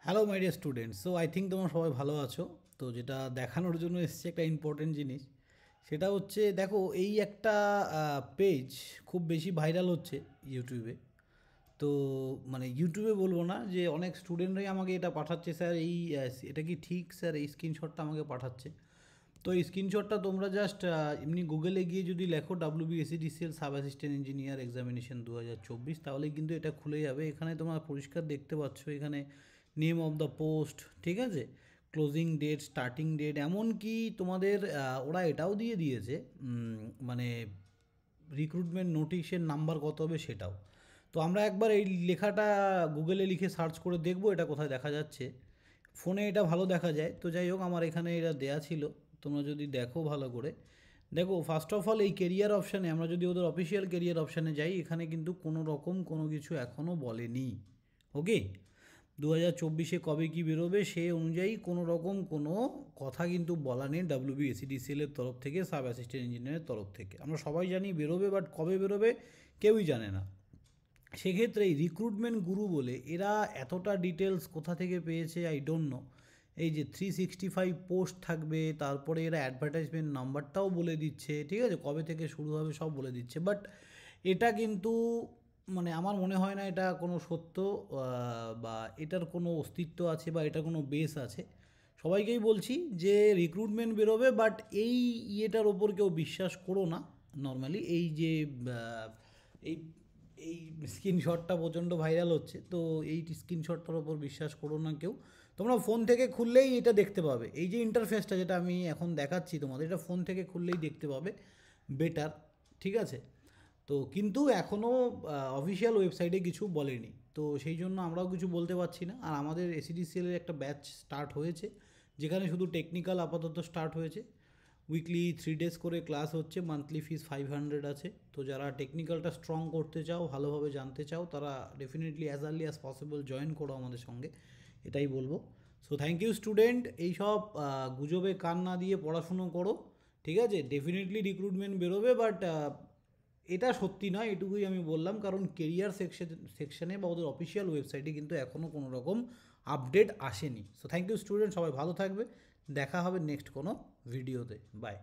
Hello my dear students, so I think তোমরা সবাই ভালো আছো। তো যেটা দেখানোর জন্য এসেছে একটা ইম্পর্টেন্ট জিনিস, সেটা হচ্ছে দেখো এই একটা পেজ খুব বেশি ভাইরাল হচ্ছে ইউটিউবে। তো মানে ইউটিউবে বলবো না, যে অনেক স্টুডেন্টরাই আমাকে এটা পাঠাচ্ছে, স্যার এই এটা কি ঠিক স্যার, এই স্ক্রিনশটটা আমাকে পাঠাচ্ছে। তো এই স্ক্রিনশটটা তোমরা জাস্ট এমনি গুগলে গিয়ে যদি লেখো WBSEDCL sub assistant engineer examination 2024, তাহলে কিন্তু এটা খুলে যাবে। এখানে তোমরা পরিষ্কার দেখতে পাচ্ছ, এখানে নেম অফ দ্য পোস্ট, ঠিক আছে, ক্লোজিং ডেট, স্টার্টিং ডেট, এমনকি তোমাদের ওরা এটাও দিয়ে দিয়েছে, মানে রিক্রুটমেন্ট নোটিশের নাম্বার কত হবে সেটাও। তো আমরা একবার এই লেখাটা গুগলে লিখে সার্চ করে দেখব এটা কোথায় দেখা যাচ্ছে। ফোনে এটা ভালো দেখা যায়, তো যাই হোক আমার এখানে এটা দেয়া ছিল, তোমরা যদি দেখো ভালো করে দেখো। ফার্স্ট অফ অল এই কেরিয়ার অপশানে আমরা যদি ওদের অফিসিয়াল কেরিয়ার অপশানে যাই, এখানে কিন্তু কোনো রকম কোনো কিছু এখনও বলেনি। ওকে, 2024 কবে কি বেরোবে সে অনুযায়ী কোনো রকম কোনো কথা কিন্তু বলা নেই WBSEDCL এর তরফ থেকে, সাব অ্যাসিস্ট্যান্ট ইঞ্জিনিয়ারের তরফ থেকে। আমরা সবাই জানি বেরোবে, বাট কবে বেরোবে কেউই জানে না। সেক্ষেত্রে এই রিক্রুটমেন্ট গুরু বলে এরা এতটা ডিটেলস কোথা থেকে পেয়েছে আই ডোন্ট নো। এই যে 365 পোস্ট থাকবে, তারপরে এরা অ্যাডভার্টাইজমেন্ট নাম্বারটাও বলে দিচ্ছে, ঠিক আছে, কবে থেকে শুরু হবে সব বলে দিচ্ছে। বাট এটা কিন্তু মানে আমার মনে হয় না এটা কোনো সত্য, বা এটার কোনো অস্তিত্ব আছে বা এটার কোনো বেস আছে। সবাইকেই বলছি যে রিক্রুটমেন্ট বেরোবে, বাট এই ইয়েটার ওপর কেউ বিশ্বাস করো না। নর্মালি এই যে এই এই স্ক্রিনশটটা প্রচণ্ড ভাইরাল হচ্ছে, তো এই স্ক্রিনশটটার ওপর বিশ্বাস করো না কেউ। তোমরা ফোন থেকে খুললেই এটা দেখতে পাবে, এই যে ইন্টারফেসটা যেটা আমি এখন দেখাচ্ছি তোমাদের, এটা ফোন থেকে খুললেই দেখতে পাবে বেটার, ঠিক আছে। তো কিন্তু এখনও অফিসিয়াল ওয়েবসাইটে কিছু বলেনি, তো সেই জন্য আমরাও কিছু বলতে পারছি না। আর আমাদের এসিডিসিএলের একটা ব্যাচ স্টার্ট হয়েছে, যেখানে শুধু টেকনিক্যাল আপাতত স্টার্ট হয়েছে। উইকলি 3 ডেজ করে ক্লাস হচ্ছে, মান্থলি ফিস 500 আছে। তো যারা টেকনিক্যালটা স্ট্রং করতে চাও, ভালোভাবে জানতে চাও, তারা definitely as early as possible join করো আমাদের সঙ্গে, এটাই বলবো। সো থ্যাংক ইউ স্টুডেন্ট, এইসব গুজবে কান না দিয়ে পড়াশুনো করো, ঠিক আছে। ডেফিনেটলি রিক্রুটমেন্ট বেরোবে, বাট এটা সত্যি নয়, এটুকুই আমি বললাম, কারণ কেরিয়ার সেকশনে বা ওদের অফিসিয়াল ওয়েবসাইটে কিন্তু এখনও কোনো রকম আপডেট আসেনি। সো থ্যাংক ইউ স্টুডেন্ট, সবাই ভালো থাকবে, দেখা হবে নেক্সট কোনো ভিডিওতে, বাই।